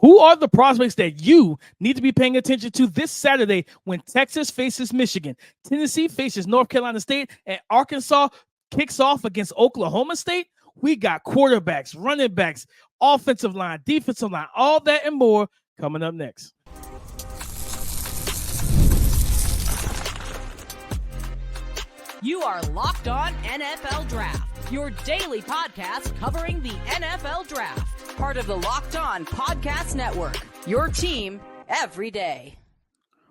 Who are the prospects that you need to be paying attention to this Saturday when Texas faces Michigan, Tennessee faces North Carolina State, and Arkansas kicks off against Oklahoma State? We got quarterbacks, running backs, offensive line, defensive line, all that and more coming up next. You are Locked On NFL Draft, your daily podcast covering the NFL Draft. Part of the Locked On Podcast Network, your team every day.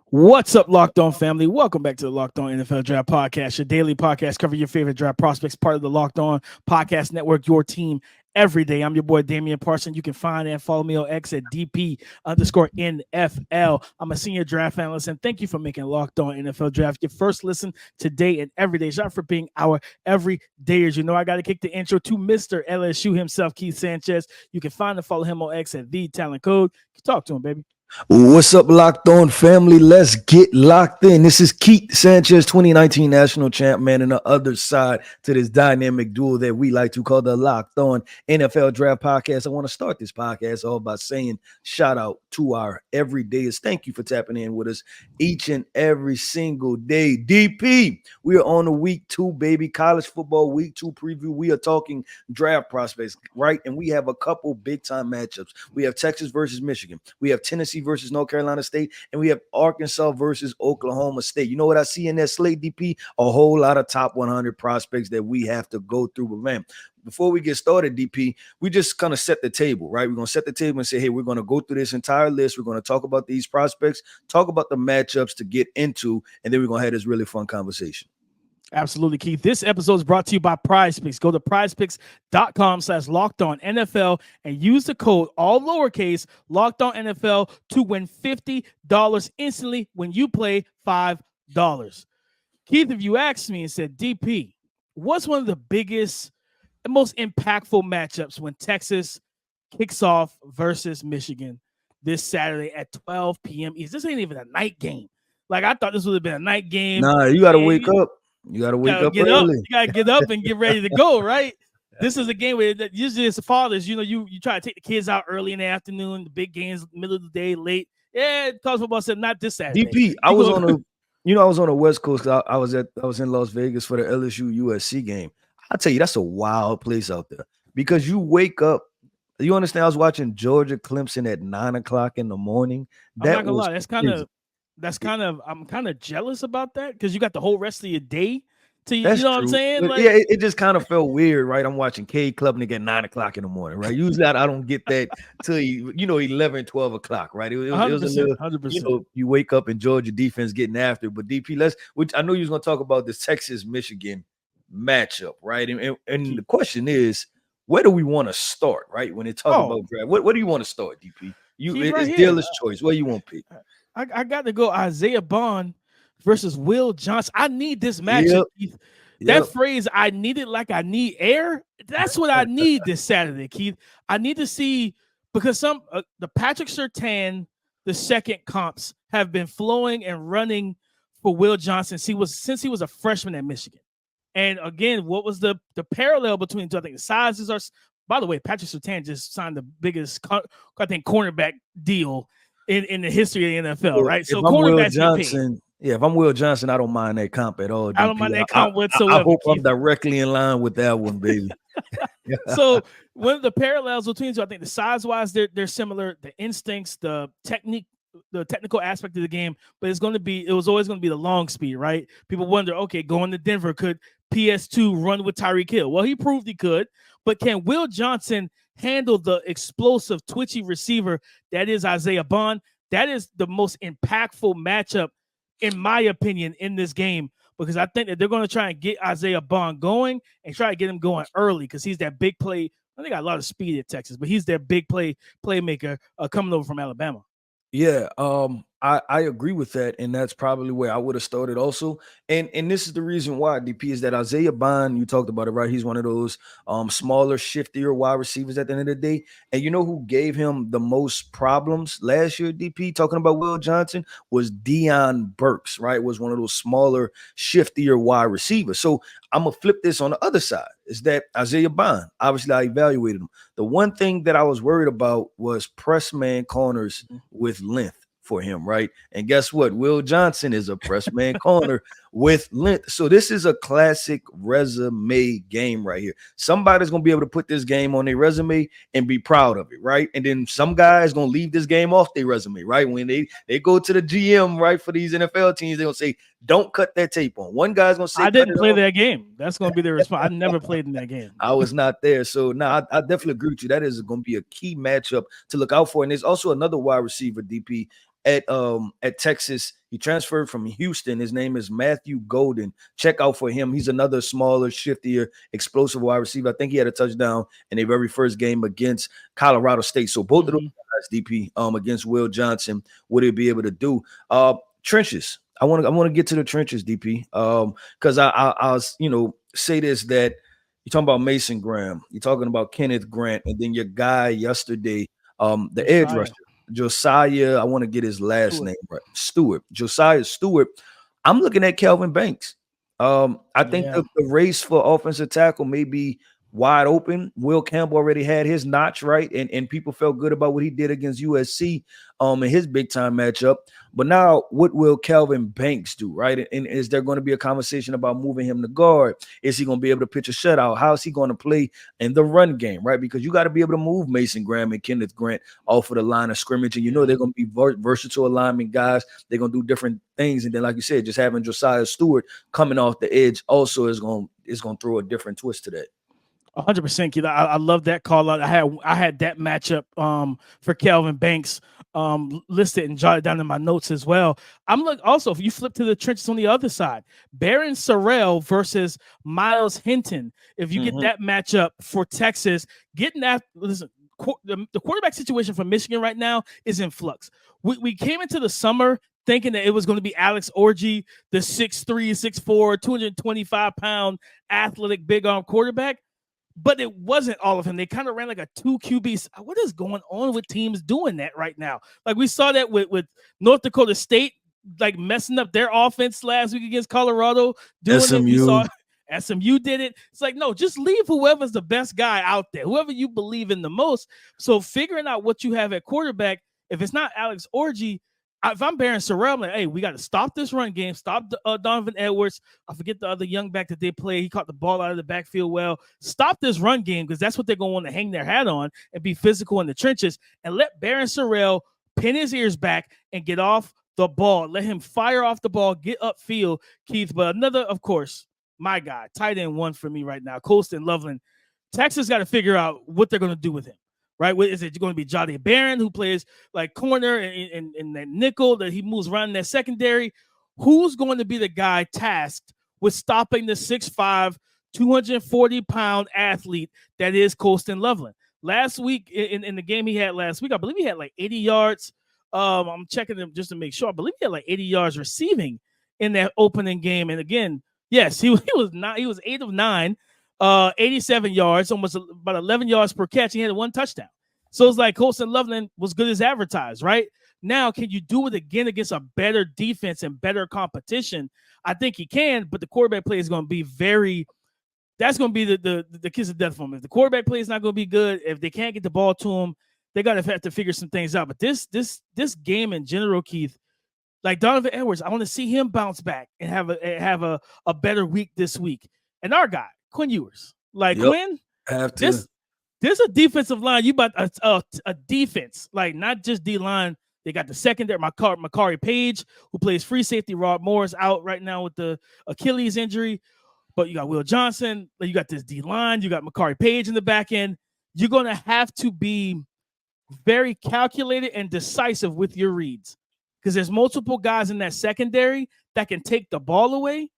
What's up, Locked On family? Welcome back to the Locked On NFL Draft Podcast, your daily podcast covering your favorite draft prospects, part of the Locked On Podcast Network, your team every day. I'm your boy, Damian Parson. You can find and follow me on X at DP_NFL. I'm a senior draft analyst, and thank you for making Locked On NFL Draft your first listen today and every day. Shout out for being our everydayers. You know, I got to kick the intro to Mr. LSU himself, Keith Sanchez. You can find and follow him on X at TheTalentCode. Talk to him, baby. What's up, Locked On family? Let's get locked in. This is Keith Sanchez, 2019 national champ, man, and the other side to this dynamic duo that we like to call the Locked On NFL Draft Podcast. I want to start this podcast off by saying shout out to our everydayers. Thank you for tapping in with us each and every single day. DP, we are on the week 2, baby, college football week 2 preview. We are talking draft prospects, right? And we have a couple big-time matchups. We have Texas versus Michigan. We have Tennessee versus North Carolina State, and we have Arkansas versus Oklahoma State. You know what I see in that slate, DP? A whole lot of top 100 prospects that we have to go through. But man, before we get started, DP, we just kind of set the table, right? We're going to set the table and say, hey, we're going to go through this entire list. We're going to talk about these prospects, talk about the matchups to get into, and then we're going to have this really fun conversation. Absolutely, Keith. This episode is brought to you by PrizePicks. Go to prizepicks.com/LockedOnNFL and use the code, all lowercase, LockedOnNFL to win $50 instantly when you play $5. Keith, if you asked me and said, DP, what's one of the biggest and most impactful matchups when Texas kicks off versus Michigan this Saturday at 12 p.m. This ain't even a night game. Like, I thought this would have been a night game. Nah, you got to wake up. You got to wake up early. You got to get up and get ready to go, right? This is a game where usually as fathers, you know, you try to take the kids out early in the afternoon, the big games, middle of the day, late. Yeah, college football said not this Saturday. DP, I was on the West Coast. I was in Las Vegas for the LSU USC game. I tell you, that's a wild place out there because you wake up. You understand? I was watching Georgia Clemson at 9:00 in the morning. I'm not gonna lie, I'm kind of jealous about that because you got the whole rest of your day to, you know what I'm saying? Like, yeah, it just kind of felt weird, right? I'm watching Cade Klubnik at 9:00 in the morning, right? Usually I don't get that till 11, 12 o'clock, right? It was a little 100%. You wake up and Georgia defense getting after it. But DP, I know you was gonna talk about this Texas Michigan matchup, right? And the question is, where do we want to start, right? When they talk about draft, what do you want to start, DP? It's dealer's choice. What do you want to pick? I got to go Isaiah Bond versus Will Johnson. I need this matchup. Keith. That phrase, I need it like I need air. That's what I need this Saturday, Keith. I need to see, because the Patrick Surtain, the second comps have been flowing and running for Will Johnson since he was a freshman at Michigan. And again, what was the parallel between the two? I think the sizes are. By the way, Patrick Surtain just signed the biggest, cornerback deal in the history of the NFL, right? So cornerbacks get paid. Yeah, if I'm Will Johnson, I don't mind that comp at all. DP. I don't mind that comp whatsoever. I hope I'm directly in line with that one, baby. So one of the parallels between two, I think the size-wise, they're similar. The instincts, the technique, the technical aspect of the game, but it was always going to be the long speed, right? People wonder, okay, going to Denver, could PS2 run with Tyreek Hill? Well, he proved he could, but can Will Johnson handle the explosive, twitchy receiver that is Isaiah Bond? That is the most impactful matchup, in my opinion, in this game, because I think that they're going to try and get Isaiah Bond going and try to get him going early because he's that big play. They got a lot of speed at Texas, but he's their big playmaker coming over from Alabama. Yeah, I agree with that, and that's probably where I would have started also. And this is the reason why, DP, is that Isaiah Bond, you talked about it, right? He's one of those smaller, shiftier wide receivers at the end of the day. And you know who gave him the most problems last year, DP, talking about Will Johnson, was Deion Burks, right? Was one of those smaller, shiftier wide receivers. So I'm gonna flip this on the other side. Is that Isaiah Bond? Obviously, I evaluated him. The one thing that I was worried about was press man corners with length for him, right? And guess what? Will Johnson is a press man corner with length. So this is a classic resume game right here. Somebody's going to be able to put this game on their resume and be proud of it, right? And then some guys going to leave this game off their resume, right? When they go to the GM, right, for these NFL teams, they're going to say, don't cut that tape on. One guy's going to say, I didn't play that game. That's going to be the response. I never played in that game. I was not there. So now I definitely agree with you. That is going to be a key matchup to look out for. And there's also another wide receiver, DP, at Texas. He transferred from Houston. His name is Matthew Golden. Check out for him. He's another smaller, shiftier, explosive wide receiver. I think he had a touchdown in their very first game against Colorado State. So both of those guys, DP, against Will Johnson, what he'll be able to do. Trenches. I want to get to the trenches, DP. Because I'll say this, that you're talking about Mason Graham, you're talking about Kenneth Grant, and then your guy yesterday, the edge rusher. Josiah, I want to get his last name right. Stewart. Josiah Stewart. I'm looking at Kelvin Banks. I think the race for offensive tackle may be wide open. Will Campbell already had his notch, right? And people felt good about what he did against USC in his big time matchup. But now, what will Kelvin Banks do, right? And is there going to be a conversation about moving him to guard? Is he going to be able to pitch a shutout? How is he going to play in the run game, right? Because you got to be able to move Mason Graham and Kenneth Grant off of the line of scrimmage. And you know they're going to be versatile alignment guys. They're going to do different things. And then, like you said, just having Josiah Stewart coming off the edge also is going to throw a different twist to that. 100%, Keith. I love that call out. I had that matchup for Kelvin Banks listed and jotted down in my notes as well. I'm like, also, if you flip to the trenches on the other side, Barron Sorrell versus Miles Hinton. If you get that matchup for Texas, getting that, listen, the quarterback situation for Michigan right now is in flux. We came into the summer thinking that it was going to be Alex Orji, the 6'3", 6'4", 225-pound athletic big arm quarterback. But it wasn't all of him. They kind of ran like a 2 QB. What is going on with teams doing that right now? Like we saw that with North Dakota State, like messing up their offense last week against Colorado. Doing SMU. It. We saw SMU did it. It's like, no, just leave whoever's the best guy out there, whoever you believe in the most. So figuring out what you have at quarterback, if it's not Alex Orji, if I'm Barron Sorrell, I'm like, hey, we got to stop this run game, stop Donovan Edwards. I forget the other young back that they play. He caught the ball out of the backfield well. Stop this run game because that's what they're going to want to hang their hat on and be physical in the trenches, and let Barron Sorrell pin his ears back and get off the ball. Let him fire off the ball, get upfield, Keith. But another, of course, my guy, tight end one for me right now, Colston Loveland. Texas got to figure out what they're going to do with him. Right? Is it going to be Johnny Barron, who plays like corner and that nickel that he moves around in that secondary? Who's going to be the guy tasked with stopping the 6'5", 240-pound athlete that is Colston Loveland? Last week, in the game he had last week, I believe he had like 80 yards. I'm checking him just to make sure. I believe he had like 80 yards receiving in that opening game. And again, yes, he was 8 of 9. 87 yards, almost about 11 yards per catch. He had 1 touchdown. So it's like Colston Loveland was good as advertised, right? Now, can you do it again against a better defense and better competition? I think he can, but the quarterback play is going to be that's going to be the kiss of death for him. If the quarterback play is not going to be good, if they can't get the ball to him, they got to have to figure some things out. But this game in general, Keith, like Donovan Edwards, I want to see him bounce back and have a better week this week. And our guy, Quinn Ewers. Quinn, there's a defensive line. You about a defense, like not just D-line. They got the secondary, Makari Page, who plays free safety. Rod Morris out right now with the Achilles injury. But you got Will Johnson. You got this D-line. You got Makari Page in the back end. You're going to have to be very calculated and decisive with your reads because there's multiple guys in that secondary that can take the ball away.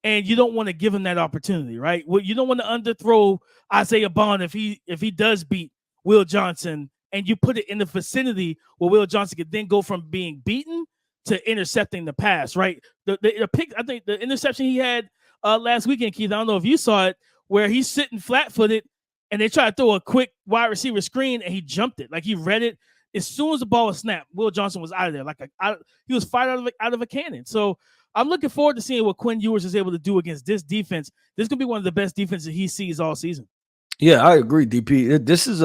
And you don't want to give him that opportunity, right? Well, you don't want to underthrow Isaiah Bond if he does beat Will Johnson, and you put it in the vicinity where Will Johnson could then go from being beaten to intercepting the pass, right? The pick, I think the interception he had last weekend, Keith, I don't know if you saw it, where he's sitting flat-footed and they try to throw a quick wide receiver screen and he jumped it. Like he read it. As soon as the ball was snapped, Will Johnson was out of there. He was fired out of a cannon. So I'm looking forward to seeing what Quinn Ewers is able to do against this defense. This is going to be one of the best defenses he sees all season. Yeah, I agree, DP. This is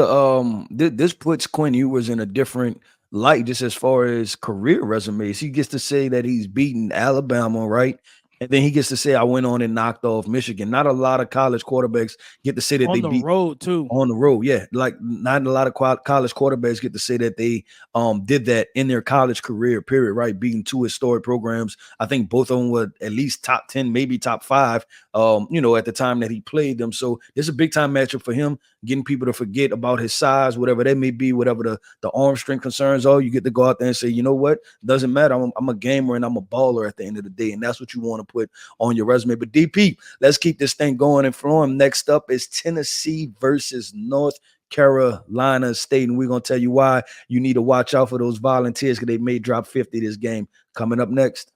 this puts Quinn Ewers in a different light just as far as career resumes. He gets to say that he's beaten Alabama, right? And then he gets to say, I went on and knocked off Michigan. Not a lot of college quarterbacks get to say that on they the beat road too. On the road, yeah. Like not a lot of college quarterbacks get to say that they did that in their college career, period, right? Beating two historic programs. I think both of them were at least top 10, maybe top 5, at the time that he played them. So it's a big time matchup for him, getting people to forget about his size, whatever that may be, whatever the arm strength concerns are. You get to go out there and say, you know what? Doesn't matter. I'm a gamer and I'm a baller at the end of the day. And that's what you want to put on your resume. But DP, let's keep this thing going and flowing. Next up is Tennessee versus North Carolina State. And we're going to tell you why you need to watch out for those Volunteers because they may drop 50 this game. Coming up next.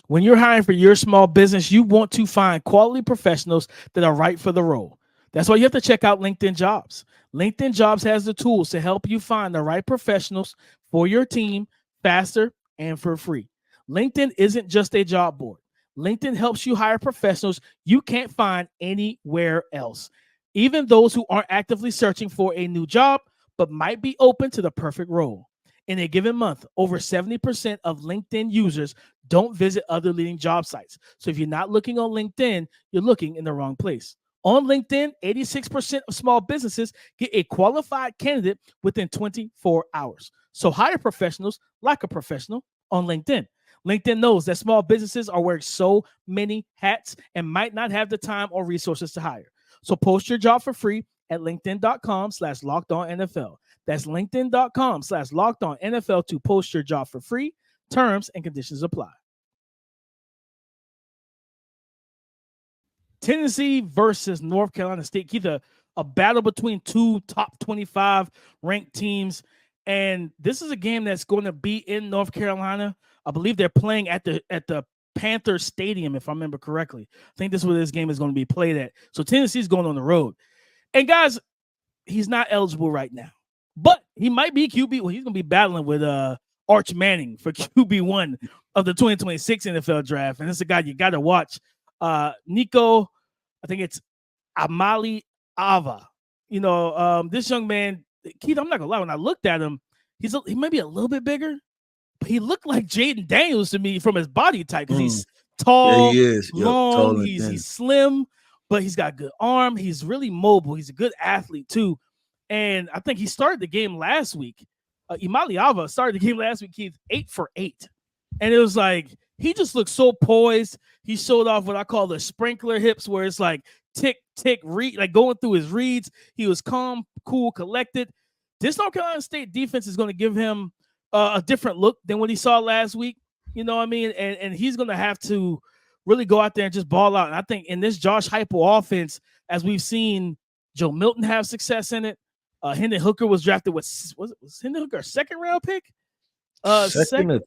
When you're hiring for your small business, you want to find quality professionals that are right for the role. That's why you have to check out LinkedIn Jobs. LinkedIn Jobs has the tools to help you find the right professionals for your team faster and for free. LinkedIn isn't just a job board. LinkedIn helps you hire professionals you can't find anywhere else, even those who aren't actively searching for a new job but might be open to the perfect role. In a given month, over 70% of LinkedIn users don't visit other leading job sites. So if you're not looking on LinkedIn, you're looking in the wrong place. On LinkedIn, 86% of small businesses get a qualified candidate within 24 hours. So hire professionals like a professional on LinkedIn. LinkedIn knows that small businesses are wearing so many hats and might not have the time or resources to hire. So post your job for free at linkedin.com/lockedonnfl. That's linkedin.com/lockedonnfl to post your job for free. Terms and conditions apply. Tennessee versus North Carolina State. Keith, a battle between two top 25 ranked teams. And this is a game that's going to be in North Carolina. I believe they're playing at the Panther Stadium, if I remember correctly. I think this is where this game is going to be played at. So Tennessee's going on the road. And guys, he's not eligible right now, but he might be QB. Well, he's going to be battling with Arch Manning for QB1 of the 2026 NFL draft. And this is a guy you got to watch. Nico, I think it's Amali Ava. This young man, Keith, I'm not going to lie. When I looked at him, he may be a little bit bigger, but he looked like Jaden Daniels to me from his body type because he's tall, he is. long, he's slim, but he's got good arm. He's really mobile. He's a good athlete too. And I think he started the game last week. Imali Ava started the game last week, Keith, 8 for 8. And it was like, he just looked so poised. He showed off what I call the sprinkler hips, where it's like tick, tick, read, like going through his reads. He was calm, cool, collected. This North Carolina State defense is going to give him a different look than what he saw last week. You know what I mean? And he's going to have to really go out there and just ball out. And I think in this Josh Heupel offense, as we've seen Joe Milton have success in it, Hendon Hooker was drafted was Hendon Hooker a second round pick? Second or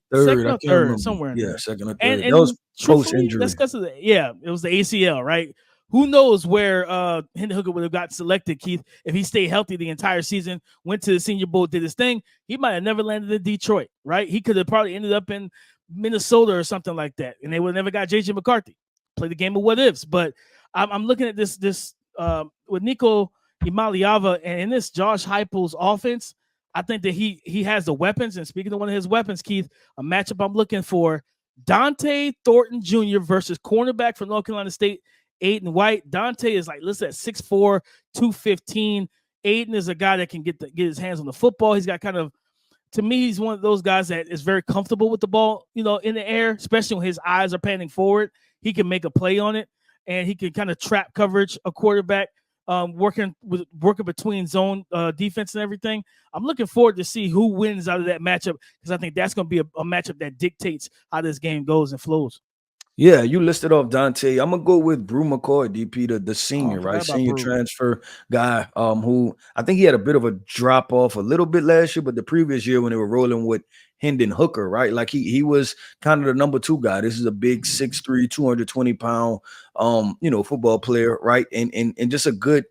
third, somewhere in there. Yeah, second or third. And that was post injury. That's because of it was the ACL, right? Who knows where Hendon Hooker would have got selected, Keith, if he stayed healthy the entire season, went to the Senior Bowl, did his thing. He might have never landed in Detroit, right? He could have probably ended up in Minnesota or something like that, and they would have never got J.J. McCarthy. Play the game of what ifs. But I'm looking at this with Nico Imaliava and in this Josh Heupel's offense. I think that he has the weapons. And speaking of one of his weapons, Keith, a matchup I'm looking for, Dante Thornton Jr. versus cornerback from North Carolina State, Aiden White. Dante is like listed at 6'4", 215. Aiden is a guy that can get his hands on the football. He's got to me, he's one of those guys that is very comfortable with the ball, in the air, especially when his eyes are panning forward. He can make a play on it, and he can kind of trap coverage a quarterback, working between zone defense and everything. I'm looking forward to see who wins out of that matchup because I think that's going to be a matchup that dictates how this game goes and flows. Yeah, you listed off Dante. I'm gonna go with Brew McCoy, DP, the Oh, I senior, forgot right? about Senior Brew. transfer guy, who I think he had a bit of a drop off a little bit last year, but the previous year when they were rolling with Hendon Hooker, right? Like he was kind of the number two guy. This is a big 6'3", 220-pound football player, right? And just a good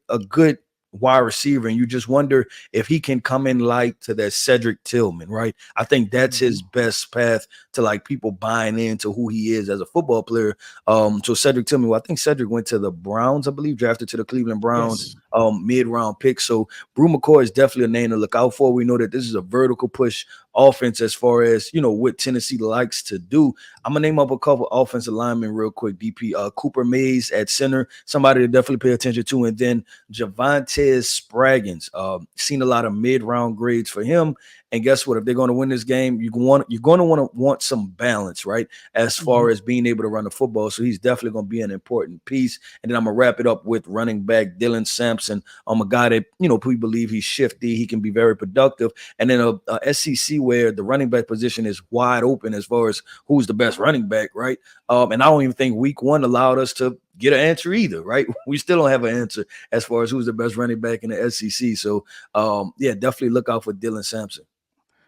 wide receiver. And you just wonder if he can come in like to that Cedric Tillman, right? I think that's his best path to like people buying into who he is as a football player. So Cedric Tillman, well, I think Cedric went to the Browns, I believe, drafted to the Cleveland Browns, Yes. mid-round pick. So Brew McCoy is definitely a name to look out for. We know that this is a vertical push offense as far as what Tennessee likes to do. I'm gonna name up a couple offensive linemen real quick. DP Cooper Mays at center, somebody to definitely pay attention to, and then Javonte Spraggins. Seen a lot of mid-round grades for him. And guess what? If they're going to win this game, you're going to want some balance, right? As far as being able to run the football. So he's definitely going to be an important piece. And then I'm going to wrap it up with running back Dylan Sampson. I'm a guy that, we believe he's shifty. He can be very productive. And then a SEC where the running back position is wide open as far as who's the best running back, right? And I don't even think week one allowed us to get an answer either, right? We still don't have an answer as far as who's the best running back in the SEC. So, definitely look out for Dylan Sampson.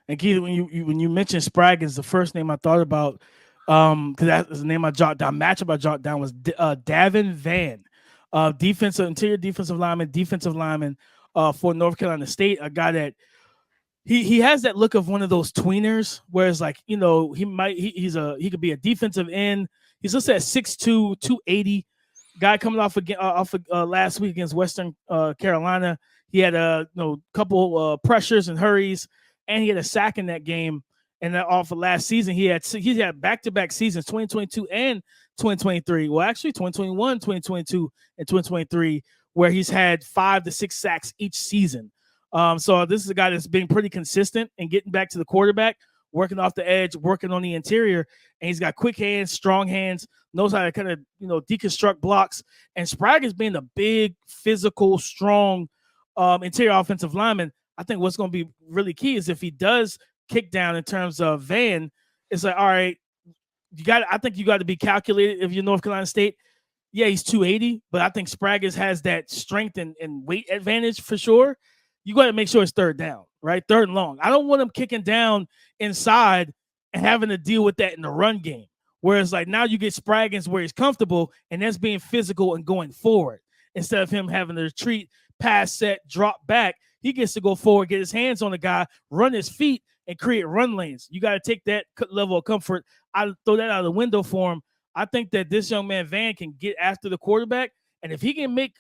And Keith, when you mentioned Spraggins, the first name I thought about, because that was the name I jotted down. Matchup I jotted down was Davin Van, interior defensive lineman for North Carolina State. A guy that he has that look of one of those tweeners, whereas like he could be a defensive end. He's listed at 6'2", 280. Guy coming off last week against Western Carolina. He had a couple pressures and hurries, and he had a sack in that game. And that off of last season, he had back-to-back seasons, 2022 and 2023. Well, actually, 2021, 2022, and 2023, where he's had 5 to 6 sacks each season. So this is a guy that's been pretty consistent and getting back to the quarterback, working off the edge, working on the interior, and he's got quick hands, strong hands, knows how to kind of deconstruct blocks. And Spraggins being a big, physical, strong interior offensive lineman, I think what's going to be really key is if he does kick down in terms of Van, it's like, all right, I think you got to be calculated if you're North Carolina State. Yeah, he's 280, but I think Spraggins has that strength and weight advantage for sure. You got to make sure it's third down, right? Third and long. I don't want him kicking down inside and having to deal with that in the run game. Whereas like now you get Spraggins where he's comfortable, and that's being physical and going forward instead of him having to retreat, pass set, drop back. He gets to go forward, get his hands on the guy, run his feet, and create run lanes. You got to take that level of comfort. I throw that out of the window for him. I think that this young man Van can get after the quarterback, and if he can make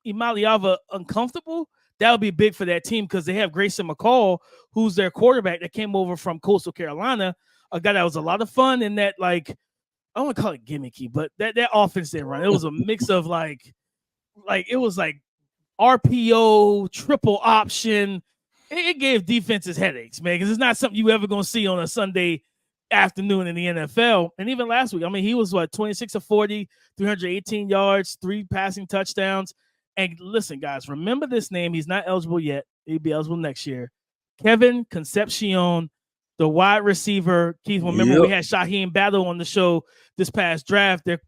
Imaliava uncomfortable, that would be big for that team because they have Grayson McCall, who's their quarterback that came over from Coastal Carolina, a guy that was a lot of fun in that, like, I don't want to call it gimmicky, but that offense they run, it was a mix of like it was like RPO, triple option. It gave defenses headaches, man, because it's not something you ever going to see on a Sunday afternoon in the NFL. And even last week, I mean, he was 26 of 40, 318 yards, 3 passing touchdowns. And listen, guys, remember this name. He's not eligible yet. He'll be eligible next year. Kevin Concepcion, the wide receiver. Keith, remember we had Shaheem Battle on the show this past draft, their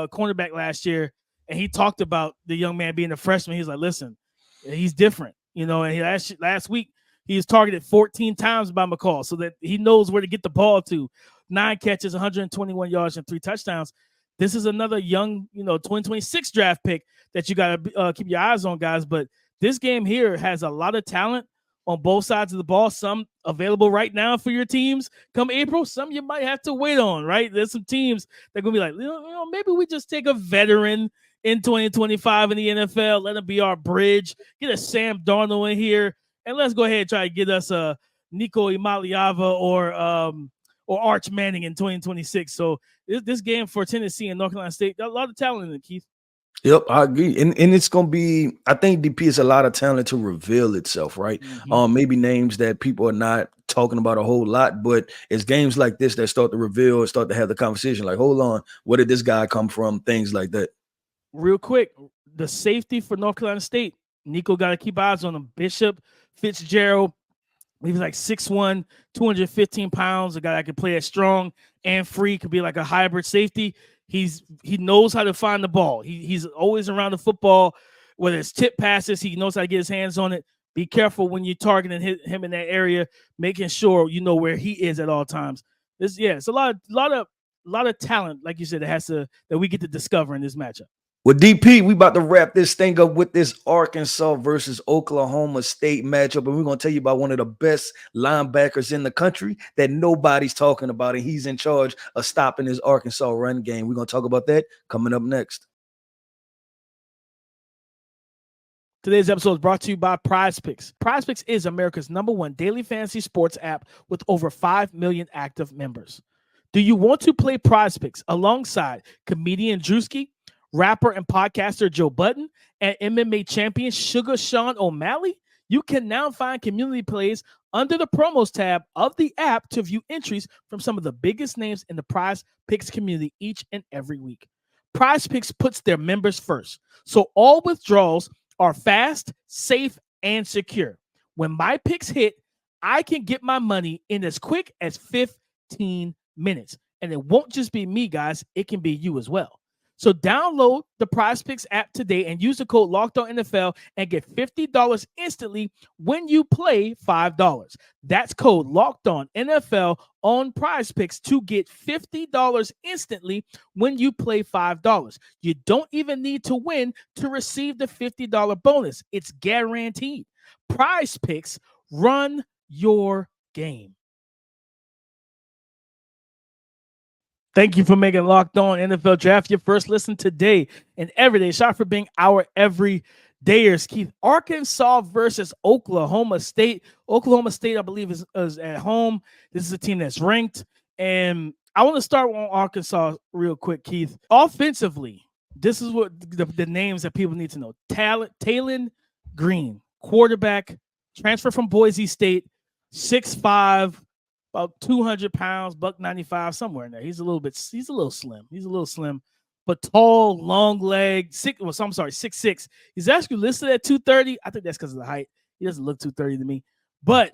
cornerback last year, and he talked about the young man being a freshman. He's like, listen, he's different. And he last week, he was targeted 14 times by McCall, so that he knows where to get the ball to. 9 catches, 121 yards, and 3 touchdowns. This is another young, 2026 draft pick that you got to keep your eyes on, guys. But this game here has a lot of talent on both sides of the ball. Some available right now for your teams come April. Some you might have to wait on, right? There's some teams that are going to be like, maybe we just take a veteran in 2025 in the NFL. Let him be our bridge. Get a Sam Darnold in here. And let's go ahead and try to get us a Nico Imaliava or Arch Manning in 2026. So this game for Tennessee and North Carolina State, a lot of talent in it, Keith. Yep, I agree. And it's going to be, I think DP is a lot of talent to reveal itself, right? Maybe names that people are not talking about a whole lot, but it's games like this that start to reveal and start to have the conversation like, hold on, where did this guy come from? Things like that. Real quick, the safety for North Carolina State, Nico got to keep eyes on him. Bishop Fitzgerald, he was like 6'1", 215 pounds, a guy that could play as strong and free, could be like a hybrid safety. He knows how to find the ball. He's always around the football, whether it's tip passes. He knows how to get his hands on it. Be careful when you're targeting him in that area, making sure you know where he is at all times. It's a lot of talent, like you said, that we get to discover in this matchup. Well, DP, we about to wrap this thing up with this Arkansas versus Oklahoma State matchup, and we're going to tell you about one of the best linebackers in the country that nobody's talking about, and he's in charge of stopping this Arkansas run game. We're going to talk about that coming up next. Today's episode is brought to you by PrizePicks. PrizePicks is America's #1 daily fantasy sports app with over 5 million active members. Do you want to play PrizePicks alongside comedian Drewski, rapper and podcaster Joe Budden, and MMA champion Sugar Sean O'Malley? You can now find community plays under the promos tab of the app to view entries from some of the biggest names in the PrizePicks community each and every week. PrizePicks puts their members first, so all withdrawals are fast, safe, and secure. When my picks hit, I can get my money in as quick as 15 minutes. And it won't just be me, guys. It can be you as well. So download the PrizePicks app today and use the code LOCKEDONNFL and get $50 instantly when you play $5. That's code LOCKEDONNFL on PrizePicks to get $50 instantly when you play $5. You don't even need to win to receive the $50 bonus. It's guaranteed. PrizePicks, run your game. Thank you for making Locked On NFL Draft your first listen today and every day. Shout out for being our everydayers. Keith, Arkansas versus Oklahoma State. Oklahoma State, I believe, is at home. This is a team that's ranked. And I want to start on Arkansas real quick, Keith. Offensively, this is what the names that people need to know. Talon Green, quarterback, transfer from Boise State, 6'5", about 200 pounds, $195, somewhere in there. He's a little slim, but tall, long leg, 6'6". He's actually listed at 230. I think that's because of the height. He doesn't look 230 to me. But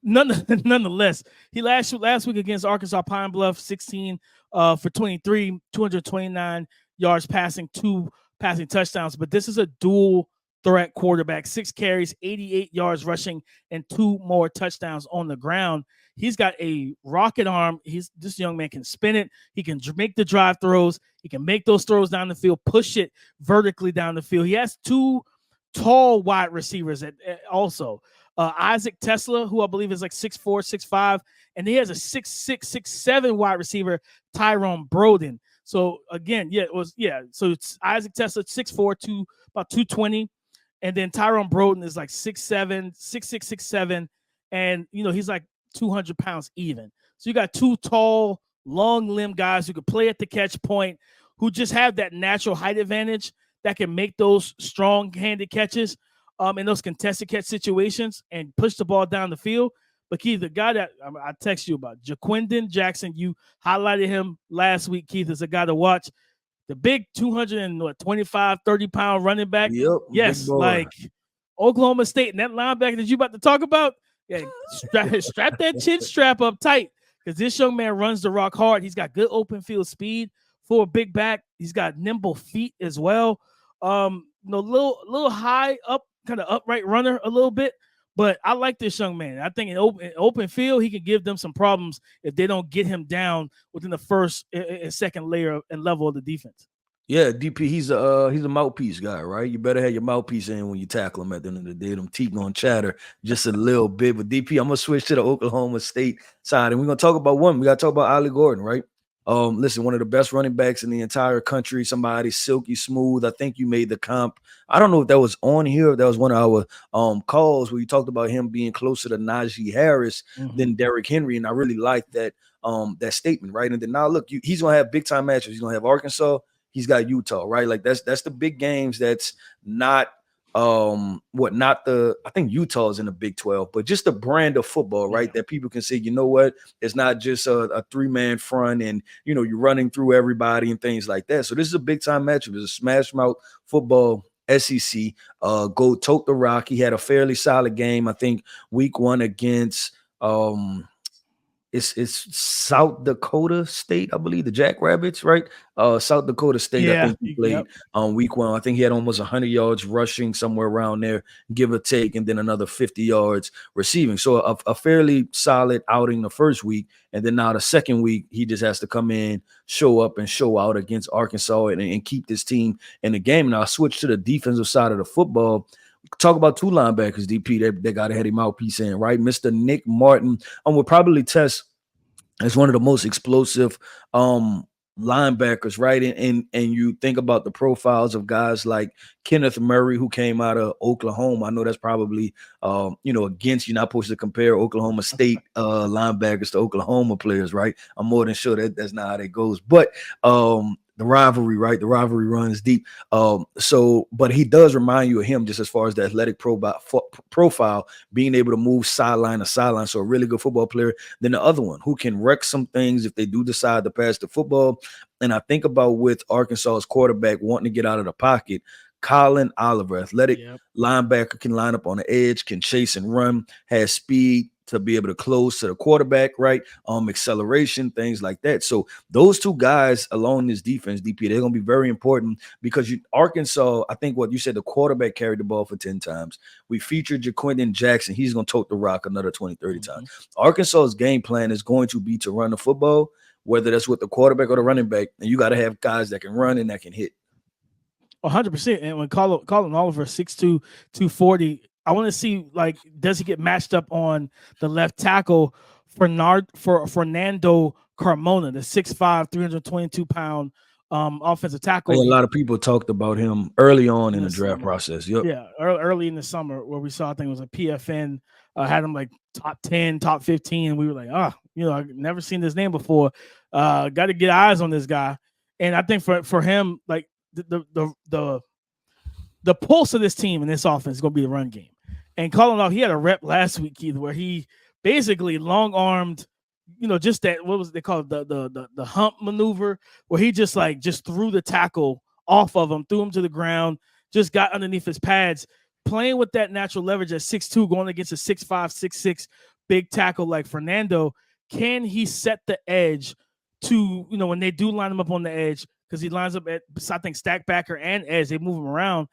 nonetheless, he last week against Arkansas Pine Bluff, 16 for 23, 229 yards passing, 2 passing touchdowns. But this is a dual threat quarterback, 6 carries, 88 yards rushing, and 2 more touchdowns on the ground. He's got a rocket arm. This young man can spin it. He can make the drive throws. He can make those throws down the field, push it vertically down the field. He has 2 tall wide receivers also. Isaac Tesla, who I believe is like 6'4", 6'5", and he has a 6'6", 6'7" wide receiver, Tyrone Broden. So again, so it's Isaac Tesla, 6'4", about 220. And then Tyrone Broden is like 6'7", 6'6", 6'7", and he's like 200 pounds even. So you got 2 tall, long limb guys who could play at the catch point, who just have that natural height advantage that can make those strong-handed catches in those contested catch situations and push the ball down the field. But Keith, the guy that I text you about, Jaquindon Jackson, you highlighted him last week, Keith, as a guy to watch. The big 225, 30-pound running back. Yep. Yes, like Oklahoma State and that linebacker that you about to talk about. Yeah, strap that chin strap up tight, because this young man runs the rock hard. He's got good open field speed for a big back. He's got nimble feet as well. Little high up, kind of upright runner a little bit. But I like this young man. I think in open field, he can give them some problems if they don't get him down within the first and second layer and level of the defense. Yeah, DP, he's a mouthpiece guy, right? You better have your mouthpiece in when you tackle him at the end of the day. Them teeth gonna chatter just a little bit. But DP, I'm gonna switch to the Oklahoma State side, and we're gonna talk about one. We gotta talk about Ollie Gordon, right? Listen, one of the best running backs in the entire country. Somebody silky smooth. I think you made the comp. I don't know if that was on here, if that was one of our calls where you talked about him being closer to Najee Harris than Derrick Henry, and I really like that statement, right? And then now look, he's gonna have big time matches. He's gonna have Arkansas. He's got Utah, right? Like that's the big games. That's not I think Utah is in the Big 12, but just the brand of football, right? That people can say, you know what, it's not just a 3-man front and you're running through everybody and things like that. So this is a big time matchup. It's a smash mouth football SEC. Go tote the rock. He had a fairly solid game, I think, week 1 against it's South Dakota State, I believe, the Jackrabbits, right? South Dakota State, I Yeah. think he played Yep. week 1. I think he had almost 100 yards rushing, somewhere around there, give or take, and then another 50 yards receiving. So a fairly solid outing the first week, and then now the second week, he just has to come in, show up, and show out against Arkansas and keep this team in the game. Now I switch to the defensive side of the football. Talk about 2 linebackers, DP. They got a heady mouthpiece in, right? Mr. Nick Martin will probably test as one of the most explosive linebackers, right? And you think about the profiles of guys like Kenneth Murray, who came out of Oklahoma. I know that's probably against, you're not supposed to compare Oklahoma State linebackers to Oklahoma players, right? I'm more than sure that's not how that goes. But the rivalry, right? The rivalry runs deep. But he does remind you of him just as far as the athletic profile, being able to move sideline to sideline. So a really good football player. Then the other one who can wreck some things if they do decide to pass the football. And I think about with Arkansas's quarterback wanting to get out of the pocket, Colin Oliver, athletic linebacker, can line up on the edge, can chase and run, has speed to be able to close to the quarterback, right? Acceleration, things like that. So those 2 guys along this defense, DP, they're going to be very important because Arkansas, I think what you said, the quarterback carried the ball for 10 times. We featured Jaquindon Jackson. He's going to tote the rock another 20, 30 times. Arkansas's game plan is going to be to run the football, whether that's with the quarterback or the running back. And you got to have guys that can run and that can hit. 100%. And when Colin Oliver 6'2", 240, I want to see, like, does he get matched up on the left tackle for Fernando Carmona, the 6'5", 322-pound offensive tackle. A lot of people talked about him early on in the draft process. Yep. Yeah, early in the summer where we saw, I think it was a PFN, had him like top 10, top 15. And we were like, I've never seen this name before. Got to get eyes on this guy. And I think for him, like, the pulse of this team and this offense is going to be the run game. And calling off, he had a rep last week either where he basically long-armed, just that, what was they call it, the hump maneuver, where he just threw the tackle off of him, threw him to the ground, just got underneath his pads, playing with that natural leverage at 6'2", going against a 6'5", 6'6" big tackle like Fernando. Can he set the edge to, when they do line him up on the edge, because he lines up at, I think, stack backer and edge, they move him around.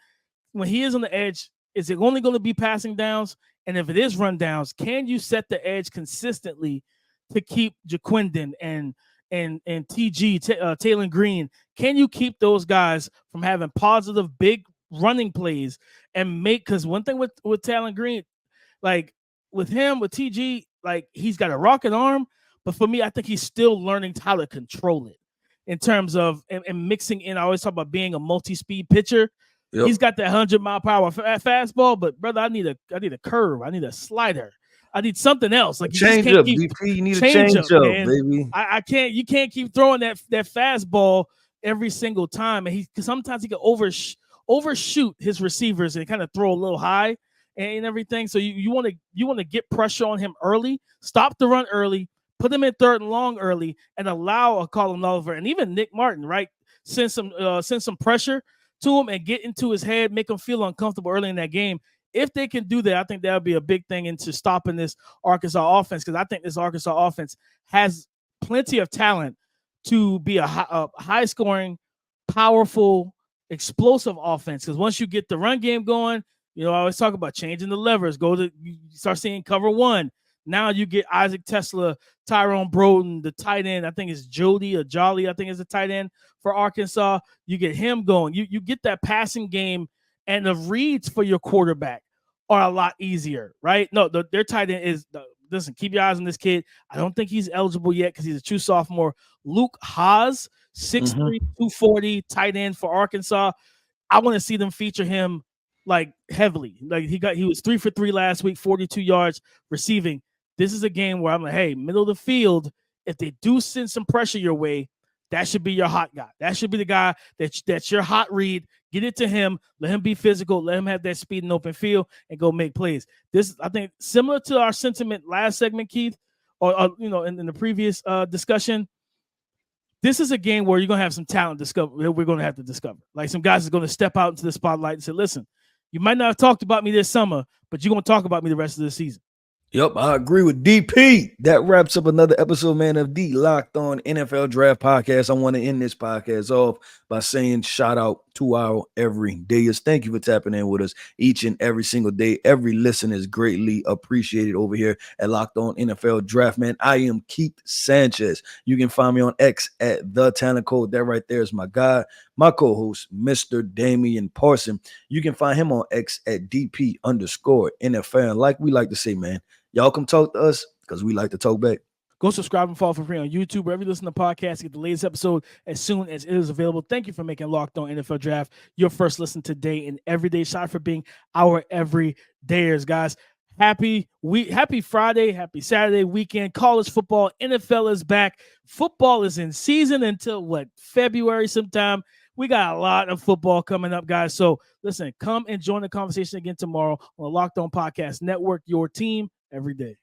When he is on the edge, is it only going to be passing downs? And if it is run downs, can you set the edge consistently to keep Jaquindon and TG, Taylon Green? Can you keep those guys from having positive big running plays and because one thing with Taylon Green, like with him, with TG, like he's got a rocket arm, but for me, I think he's still learning how to control it in terms of and mixing in. I always talk about being a multi-speed pitcher. Yep. He's got that 100-mile-per-hour fastball, but brother, I need a curve. I need a slider. I need something else. Like change up, DP. You need a change up, baby. I can't. You can't keep throwing that fastball every single time. And sometimes he can overshoot his receivers and kind of throw a little high and everything. So you want to get pressure on him early. Stop the run early. Put him in 3rd and long early, and allow a Colin Oliver and even Nick Martin, right? Send some pressure to him and get into his head, make him feel uncomfortable early in that game. If they can do that, I think that would be a big thing into stopping this Arkansas offense, because I think this Arkansas offense has plenty of talent to be a high-scoring, powerful, explosive offense. Because once you get the run game going, I always talk about changing the levers. You start seeing cover one. Now you get Isaac Tesla, Tyrone Broden, the tight end. I think it's Jolly, I think is the tight end for Arkansas. You get him going. You get that passing game, and the reads for your quarterback are a lot easier, right? No, their tight end is listen, keep your eyes on this kid. I don't think he's eligible yet because he's a true sophomore. Luke Haas, 6'3", 240, tight end for Arkansas. I want to see them feature him like heavily. Like he was 3 for 3 last week, 42 yards receiving. This is a game where I'm like, hey, middle of the field, if they do send some pressure your way, that should be your hot guy. That should be the guy that's your hot read. Get it to him. Let him be physical. Let him have that speed and open field and go make plays. This, I think, similar to our sentiment last segment, Keith, or in the previous discussion. This is a game where you're going to have some talent that we're going to have to discover. Like some guys are going to step out into the spotlight and say, listen, you might not have talked about me this summer, but you're going to talk about me the rest of the season. Yep, I agree with DP. That wraps up another episode, man, of the Locked On NFL Draft Podcast. I want to end this podcast off by saying shout out to our everydayers. Thank you for tapping in with us each and every single day. Every listen is greatly appreciated over here at Locked On NFL Draft, man. I am Keith Sanchez. You can find me on X at The Talent Code. That right there is my guy, my co-host, Mr. Damian Parson. You can find him on X at DP_NFL. And like we like to say, man, y'all come talk to us because we like to talk back. Go subscribe and follow for free on YouTube. Wherever you listen to podcasts, get the latest episode as soon as it is available. Thank you for making Locked On NFL Draft your first listen today and every day. Shout out for being our everydayers, guys. Happy Friday, happy Saturday weekend. College football, NFL is back. Football is in season until February sometime. We got a lot of football coming up, guys. So listen, come and join the conversation again tomorrow on the Locked On Podcast Network, your team every day.